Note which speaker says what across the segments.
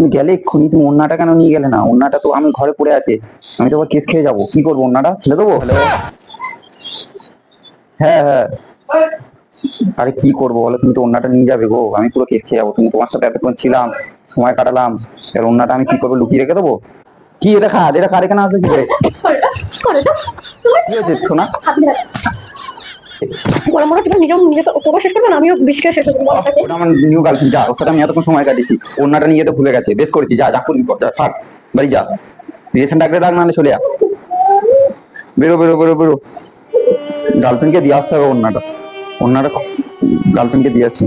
Speaker 1: তুমি গেলে এক্ষুনি, তুমি ওন্নাটা কেন নিয়ে গেলে না? ওন্নাটা তো আমি ঘরে পড়ে আছে, আমি তো আবার কেস খেয়ে যাবো। কি করবো? ওন্নাটা ফেলে দেবো? হ্যালো, হ্যাঁ হ্যাঁ। আরে কি করবো বলো, তুমি তো ওন্নাটা নিয়ে যাবে গো, আমি পুরো কেস খেয়ে যাবো। তুমি, তোমার সাথে এতক্ষণ ছিলাম, সময় কাটালাম, এবার ওন্নাটা আমি কি করবো? লুকিয়ে রেখে দেবো? কি এটা খাট, এটা খাট এখানে আসবে কি করে? কি হয়েছে সোনা? ওটা আমার নিউ গার্লফ্রেন্ড, যা ওর সাথে আমি এতক্ষণ সময় কাটিয়েছি, ওন্নাটা নিয়ে তো ভুলে গেছে, বেশ করেছি, যা যা করবি কর, যা থাক, বাড়ি যা, রিলেশন ডাকলে ডাক, নাহলে চলে যা, বেরো বেরো বেরো বেরো। গার্লফ্রেন্ডকে দিয়ে আসতে হবে ওন্নাটা, ওন্নাটা গার্লফ্রেন্ডকে দিয়ে আসছি,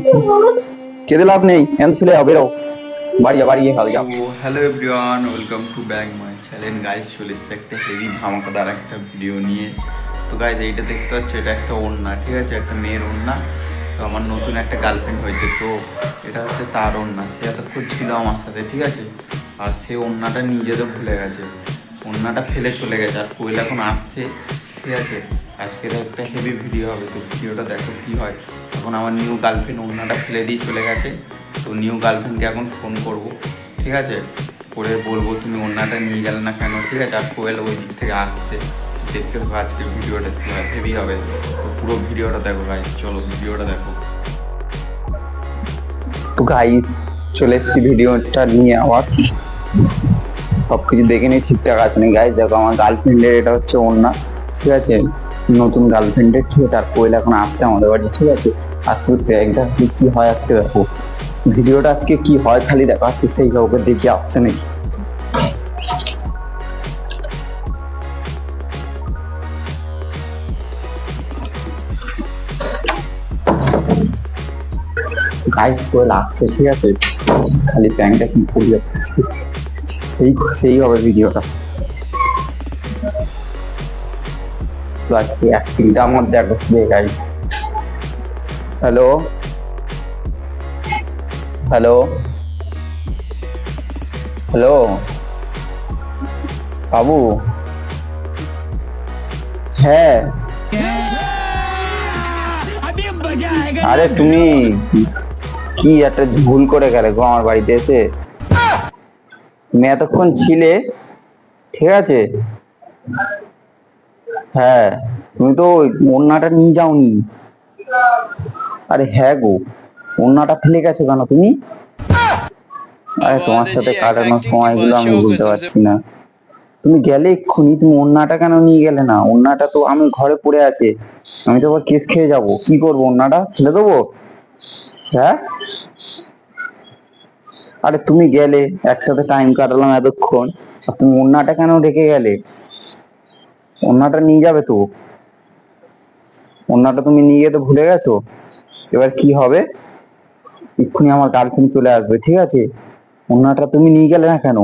Speaker 1: কেঁদে লাভ নেই, এন চলে যাও, বেরো বাড়ি যা, বাড়ি গিয়ে খাবে যা।
Speaker 2: Hello everyone, welcome to back my channel. Guys চলে এসছে একটা হেভি ধামাকাদার একটা ভিডিও নিয়ে। তো গাইজ এইটা দেখতে পাচ্ছ, এটা একটা ওড়না, ঠিক আছে, একটা মেয়ের ওড়না। তো আমার নতুন একটা গার্লফ্রেন্ড হয়েছে, তো এটা হচ্ছে তার ওড়না। সে এতক্ষণ ছিল আমার সাথে, ঠিক আছে, আর সে ওড়নাটা নিয়ে যেতে ভুলে গেছে, ওড়নাটা ফেলে চলে গেছে, আর কোয়েল এখন আসছে, ঠিক আছে। আজকের একটা হেভি ভিডিও হবে, তো ভিডিওটা দেখো কী হয়। এখন আমার নিউ গার্লফ্রেন্ড ওড়নাটা ফেলে দিয়ে চলে গেছে, তো নিউ গার্লফ্রেন্ডকে এখন ফোন করব, ঠিক আছে, করে বলবো তুমি ওড়নাটা নিয়ে গেলে না কেন, ঠিক আছে। আর কোয়েল ওই দিক থেকে আসছে, দেখতে হবে আজকের ভিডিওটা কী হয়, হেভি হবে। তো পুরো ভিডিওটা দেখো গাইস, চলো ভিডিওটা দেখো।
Speaker 1: তো গাইস চলে এসেছি ভিডিওটা নিয়ে, আবার সবকিছু দেখে নিই ঠিকঠাক আছে না। গাইস দেখো, আমার গার্লফ্রেন্ডের এটা হচ্ছে ওড়না, ঠিক আছে, নতুন গার্লফ্রেন্ডের, ঠিক আছে। আর কোয়েল এখন আসছে আমাদের বাড়ি, ঠিক আছে। আর শুধু একটা কি হয় আজকে দেখো, ভিডিওটা আজকে কি হয় খালি দেখো, আজকে সেই কাউকে দেখে আসছে নাকি। গাইস কোয়েল আসছে, ঠিক আছে, খালি প্যান্টটা কি পরি সেই সেই হবে ভিডিওটা। তো আজকে অ্যাক্টিংটা আমার দেখো গাইস। হ্যালো হ্যালো হ্যালো বাবু, হ্যাঁ, আরে তুমি কি একটা ভুল করে গেলে গো আমার বাড়িতে এসে, তুমি এতক্ষণ ছিলে, ঠিক আছে, হ্যাঁ, তুমি তো ওড়নাটা নিয়ে যাওনি। আরে হ্যাঁ গো, ওড়নাটা ফেলে গেছো কেন তুমি? আরে তোমার সাথে কাটানোর সময়গুলো আমি বলতে পারছি না। তুমি গেলে এক্ষুনি, তুমি ওড়নাটা কেন নিয়ে গেলে না? ওড়নাটা তো আমি ঘরে পড়ে আছে, আমি তো আবার কেস খেয়ে যাবো। কি করবো? ওড়নাটা ফেলে দেবো? হ্যাঁ, আরে তুমি গেলে, একসাথে টাইম কাটালাম এতক্ষণ, আর তুমি ওড়নাটা কেন রেখে গেলে? ওড়নাটা নিয়ে যাবে তো, ওড়নাটা তুমি নিয়ে যেতে ভুলে গেছো। এবার কি হবে? এক্ষুনি আমার গার্লফ্রেন্ড চলে আসবে, ঠিক আছে, ওড়নাটা তুমি নিয়ে গেলে না কেন?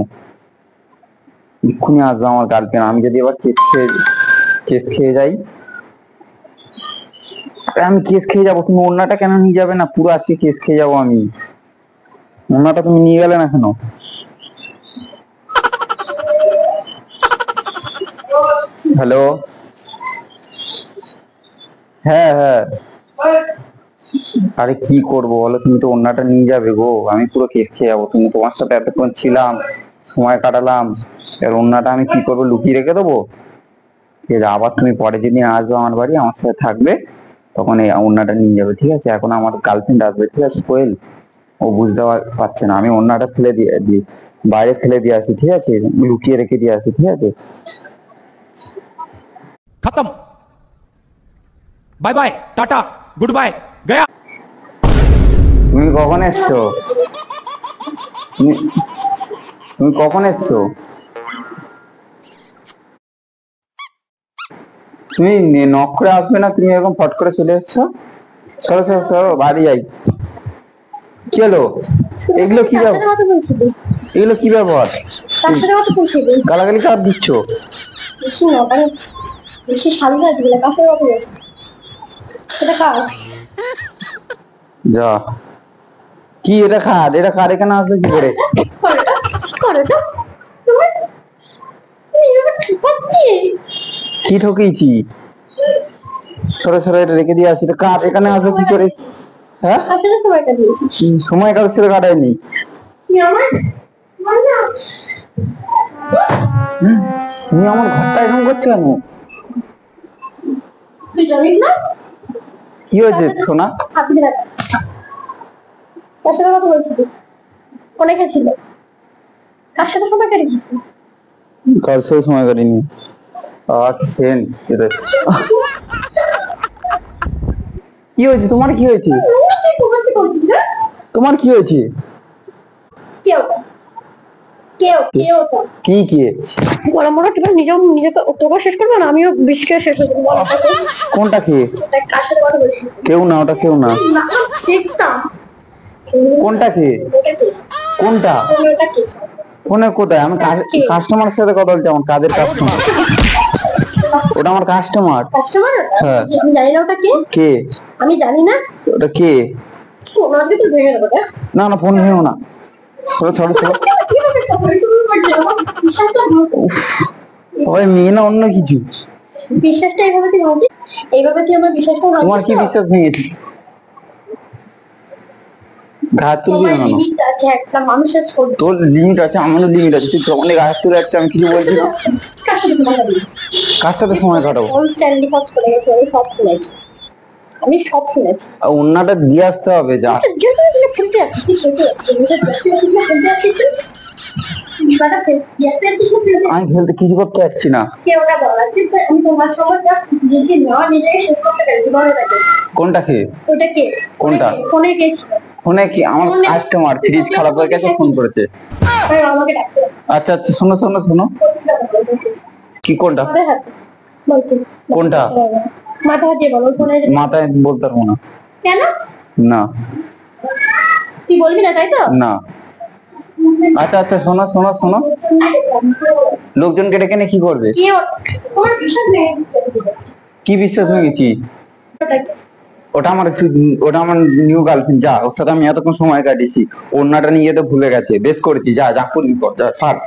Speaker 1: এক্ষুনি আসবে আমার গার্লফ্রেন্ড, আমি যদি এবার কেস খেয়ে যাই, আমি কেস খেয়ে যাবো। তুমি ওড়নাটা কেন নিয়ে যাবে না? পুরো আজকে কেস খেয়ে যাবো আমি। ওড়নাটা তুমি নিয়ে গেলে না কেন? হ্যালো, হ্যাঁ হ্যাঁ। আরে কি করবো বলো, তুমি তো ওড়নাটা নিয়ে যাবে গো, আমি পুরো কেস খেয়ে যাবো। তুমি, তোমার সাথে এতক্ষণ ছিলাম, সময় কাটালাম, এবার ওড়নাটা আমি কি করবো? লুকিয়ে রেখে দেবো? আবার তুমি পরে যেদিন আসবে আমার বাড়ি, আমার সাথে থাকবে, তখন এই ওড়নাটা নিয়ে যাবে, ঠিক আছে। এখন আমার গার্লফ্রেন্ড আসবে, ঠিক আছে। কোয়েল ও বুঝতে পারছে না, আমি ওড়নাটা ফেলে দিয়ে বাইরে ফেলে দিয়ে আসি, ঠিক আছে, লুকিয়ে রেখে দিয়ে আসি, ঠিক আছে।
Speaker 3: खत्म, bye bye, tata, good bye, गया।
Speaker 1: তুমি কখন এসছো? তুমি তুমি কখন এসছো? তুমি নক করে আসবে না, তুমি এরকম ফট করে চলে এসছো। সরো সরো সরো, বাড়ি যাই। কি হলো? এগুলো কি ব্যাপার? এগুলো কি ব্যাপার? গালাগালি কার দিচ্ছ? যা, কি এটা খাট, এটা কার এখানে আসবে কি করে? কি ঠকেছি? সরে সরে, এটা রেখে দিয়ে আসি, কার এখানে আসবে কি করে? হ্যাঁ, সময় কারোর সাথে কাটায়নি। তুমি আমার ঘরটা এরকম করছো কেন?
Speaker 4: তুই জানিস না?
Speaker 1: কি হয়েছে সোনা?
Speaker 4: হাতি দিলা কার সাথে কথা বলছিলি? ফোনে কে ছিল? কার সাথে সময় কাটিয়েছিস?
Speaker 1: কার সাথে সময় কাটিনি। আছেন কি হয়েছে তোমার? কি হয়েছে তোমার? কি হয়েছে?
Speaker 4: কেউ কেউ কেউ তো
Speaker 1: কি কে?
Speaker 4: বড় বড় তুমি নিজে তো তোকে শেষ করবে না, আমিও বিশকে শেষ করে দেবো।
Speaker 1: কোনটা কে?
Speaker 4: কার সাথে কথা বলছিস?
Speaker 1: কেউ না, ওটা কেউ না।
Speaker 4: না দেখতাম
Speaker 1: কোনটা কে?
Speaker 4: ওটা কি?
Speaker 1: কোনটা?
Speaker 4: ওটা কি?
Speaker 1: ফোনে কোথায়? আমি কাস্টমারের সাথে কথা বলছি, আমার কাজের কাস্টমার। ওটা আমার কাস্টমার।
Speaker 4: কাস্টমার?
Speaker 1: হ্যাঁ।
Speaker 4: আমি জানি না ওটা কে।
Speaker 1: কে?
Speaker 4: আমি জানি না।
Speaker 1: ওটা কে?
Speaker 4: ওনার তো ভেঙে দেবো।
Speaker 1: না না, ফোন নিও না। ছাড়ো ছাড়ো ছাড়ো। ওই মেয়ে না অন্য কিছু?
Speaker 4: বিশ্বাসটা এইভাবে তুই ভাবি, এইভাবে তুই আমার বিশ্বাসটা ভাবি।
Speaker 1: তোমার কি বিশ্বাস ভেঙেছি? ঘাত তুলবি না কেন?
Speaker 4: লিমিট আছে একটা মানুষের সহ্য।
Speaker 1: তোর লিমিট আছে, আমারও লিমিট আছে। তুই যখনই গাছ তুলে যাচ্ছে আমি কিছু বলছি না।
Speaker 4: কার সাথে কথা বলি?
Speaker 1: কার সাথে সময় কাটাবো?
Speaker 4: কনস্ট্যান্টলি কথা বলে গেছে, আমি সব শুনেছি। আমি সব শুনেছি।
Speaker 1: আর অন্যটা দিয়ে আসতে হবে যা।
Speaker 4: যেহেতু এগুলো খেলতে যাচ্ছি, তুই খেলতে যাচ্ছিস, খেলতে যাচ্ছিস তুই? বাটা খেলতে যাচ্ছিস না খেলতে?
Speaker 1: আমি খেলতে কিছু করতে পারছি না।
Speaker 4: কে ওটা বলা? আমি তোমার সঙ্গে যাচ্ছি, যদি না নিজেকে শেষ করতে পেরেছি, মনে রাখবে।
Speaker 1: কোনটা কে?
Speaker 4: ওটা কে?
Speaker 1: কোনটা?
Speaker 4: ফোনে কে ছিল?
Speaker 1: ফোনে কি? আমার কাস্টমার ফ্রিজ খারাপ হয়ে গেছে, ফোন করেছে।
Speaker 4: আমাকে ডাকতে হবে।
Speaker 1: আচ্ছা আচ্ছা, শোনো শোনো শোনো। কি কোনটা?
Speaker 4: মাথায় হাত দে। বল তুই।
Speaker 1: কোনটা?
Speaker 4: মাথা হাত দিয়ে বলো ফোনে।
Speaker 1: মাথায় বলতে পারবো না।
Speaker 4: কেন?
Speaker 1: না
Speaker 4: তুই বলবি না তাই তো?
Speaker 1: না। আচ্ছা আচ্ছা, শোনো শোনো শোনো। লোকজনকে ডেকে এনে কি করবে?
Speaker 4: কি তোমার বিশ্বাস নেই?
Speaker 1: কি বিশ্বাস ভেঙেছি?
Speaker 4: ওটা কি?
Speaker 1: ওটা আমার নিউ গার্লফ্রেন্ড। যা, ওর সাথে আমি এতক্ষণ সময় কাটিয়েছি। ওড়নাটা নিয়ে তো ভুলে গেছে। বেশ করেছি, যা যা করবি কর, যা ছাড়,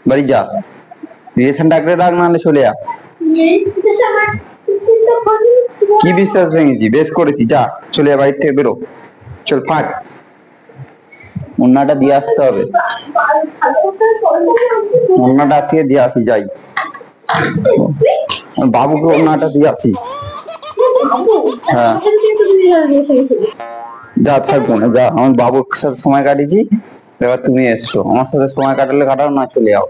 Speaker 1: বাড়ি যা। রিলেশন ডাকলে ডাক, নাহলে চলে যা।
Speaker 4: এই বিশ্বাস আমার চিন্তা করি।
Speaker 1: কি বিশ্বাস ভেঙেছি? বেশ করেছি, যা চলে যা, বাড়ির থেকে বেরো। চল ফাট, ওড়নাটা দিয়ে আসতে হবে। ওড়নাটা আজকে দিয়ে আসি, যাই। বাবুকে ওড়নাটা দিয়ে আসি। হ্যাঁ। যা, থাকবো না, যা। আমার বাবুর সাথে সময় কাটিয়েছি, এবার তুমি এসছো। আমার সাথে সময় কাটালে কাটাও, না চলে যাও।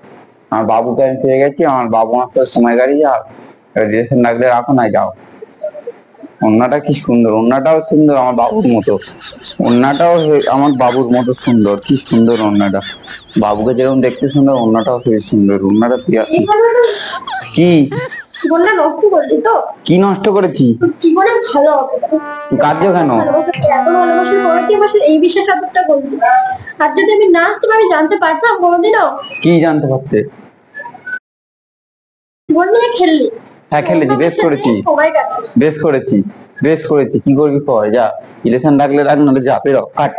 Speaker 1: আমার বাবুকে আমি পেয়ে গেছি, আমার বাবু আমার সাথে সময় কাটিয়ে যাও। রিলেশন ডাকলে রাখো, না যাও। ওড়নাটা কি সুন্দর, ওড়নাটাও সুন্দর আমার বাবুর মতো। ওড়নাটাও আমার বাবুর মতো সুন্দর। কি সুন্দর ওড়নাটা! বাবুকে যেরকম দেখতে সুন্দর, ওড়নাটাও খুবই সুন্দর। ওড়নাটা কি?
Speaker 4: জীবনটা নষ্ট করলি তো?
Speaker 1: কি নষ্ট করেছি?
Speaker 4: জীবনে ভালো হবে।
Speaker 1: কাঁদছো কেন?
Speaker 4: এত ভালোবাসার পরে কি আমার এই বিষয়ে সবটা বলবি? আর যদি আমি না আসতাম, আমি জানতে পারতাম কোনোদিনও?
Speaker 1: কি জানতে পারতে?
Speaker 4: জীবন নিয়ে খেললি।
Speaker 1: হ্যাঁ খেলেছি, বেশ করেছি,
Speaker 4: সময় কাটালি।
Speaker 1: বেশ করেছি, বেশ করেছি। কি করবি কর, যা। ইলেকশন ডাকলে ডাক, নাহলে যা, বেরো, কাট,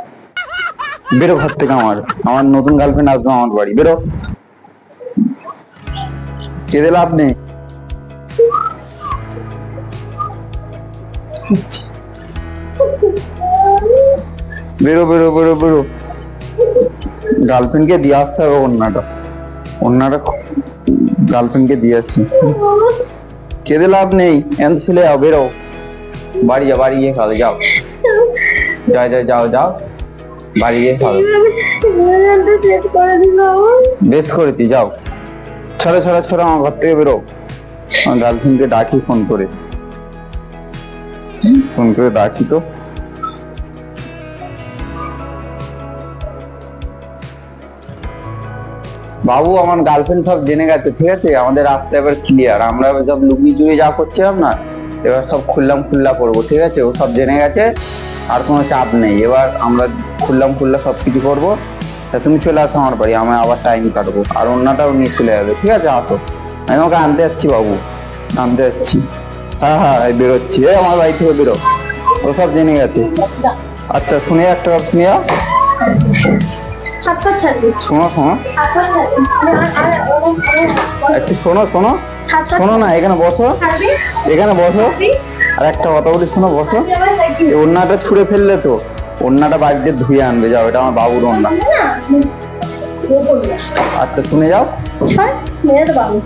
Speaker 1: বেরো ঘর থেকে। আমার নতুন গার্লফ্রেন্ড আসবে আমার বাড়ি, বেরো। কেঁদে লাভ নেই। বেরো বেরো বেরো বেরো। গার্লফ্রেন্ডকে দিয়ে আসতে হবে ওড়নাটা। গার্লফ্রেন্ডকে দিয়ে আসছি। কেঁদে লাভ নেই, এত ফেলে যাও, বেরো। বাড়ি যা, বাড়ি গিয়ে খাবে, যাও। যাও যাও যাও যাও, বাড়ি গিয়ে খাবে। বেশ করেছি, যাও। ছাড়ো ছাড়ো ছাড়ো, আমার ঘর থেকে বেরো। আমার গার্লফ্রেন্ডকে ডাকি, ফোন করে ডাকি তো। বাবু, আমার গার্লফ্রেন্ড সব জেনে গেছে, ঠিক আছে? আমাদের রাস্তা এবার ক্লিয়ার। আমরা সব লুকিয়ে চুরিয়ে যা করছিলাম না, এবার সব খুল্লা করবো, ঠিক আছে? ও সব জেনে গেছে, আর কোনো চাপ নেই। এবার আমরা খুল্লা সবকিছু করবো। তা তুমি চলে আসো আমার বাড়ি, আমি আবার টাইম কাটবো। আর অন্যটাও নিয়ে চলে যাবে, ঠিক আছে? আসো, আমি ওকে আনতে যাচ্ছি বাবু, আনতে যাচ্ছি। হ্যাঁ হ্যাঁ, বেরোচ্ছি। আমার বাড়ি থেকে বেরো, ও সব জেনে গেছে। আচ্ছা, শুনে একটা কথা, শুনে যা।
Speaker 4: হাতটা ছাড়বি।
Speaker 1: শোনো শোনো,
Speaker 4: হাতটা ছাড়বি।
Speaker 1: একটু শোনো শোনো শোনো না, এখানে বসো,
Speaker 4: ছাড়বি।
Speaker 1: এখানে বসো। আর একটা কথা বলি, শোনো, বসো। এই ওড়নাটা ছুঁড়ে ফেললে তো, ওড়নাটা বাড়িতে ধুয়ে আনবে, যাও। এটা আমার বাবুর ওড়না।
Speaker 4: বিয়ে করবি না।
Speaker 1: আচ্ছা শুনে যাও।
Speaker 4: সর, মেরে তো বাবু।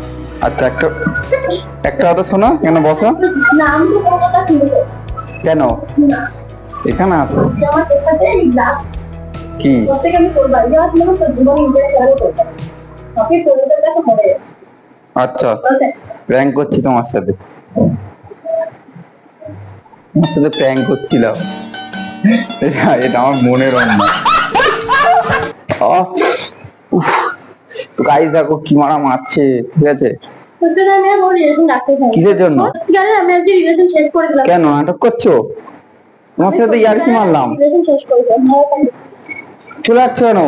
Speaker 1: আচ্ছা একটা একটা কথা শোনো, কেন বসো,
Speaker 4: না আমি তো কোনো কথা শুনতে চাই
Speaker 1: কেন
Speaker 4: না।
Speaker 1: এখানে আসো।
Speaker 4: তুই আমার তোর সাথে লাস্ট
Speaker 1: কি
Speaker 4: প্রত্যেকে আমি তোর বাড়ি যাওয়ার জন্য তোর জীবন ইন্টারেস্ট কেন করতে আপনি তোর কাছে মরে গেছে।
Speaker 1: আচ্ছা
Speaker 4: ওকে
Speaker 1: প্র্যাঙ্ক করছি তোমার সাথে, তোমার সাথে প্র্যাঙ্ক করছিলাম। এটা আমার মনের অন্য। তো গাইস দেখো কি মারা মারছে, ঠিক আছে?
Speaker 4: বুঝতে আমি আর বলি এরকম রাখতে চাই না।
Speaker 1: কিসের জন্য?
Speaker 4: জানেন আমি আজকে রিলেশন শেষ করে দিলাম।
Speaker 1: কেন নাটক করছো? তোমার সাথে ইয়ার্কি মারলাম,
Speaker 4: রিলেশন শেষ করে দিলাম।
Speaker 1: চলে যাচ্ছ কেন?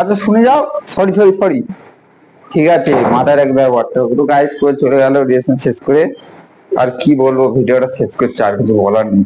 Speaker 1: আচ্ছা শুনে যাও। সরি সরি সরি, ঠিক আছে মাথায় রাখবে ব্যাপারটা। তো গাইস করে চলে গেল রিলেশন শেষ করে। আর কি বলবো, ভিডিওটা শেষ করছে, আর কিছু বলার নেই।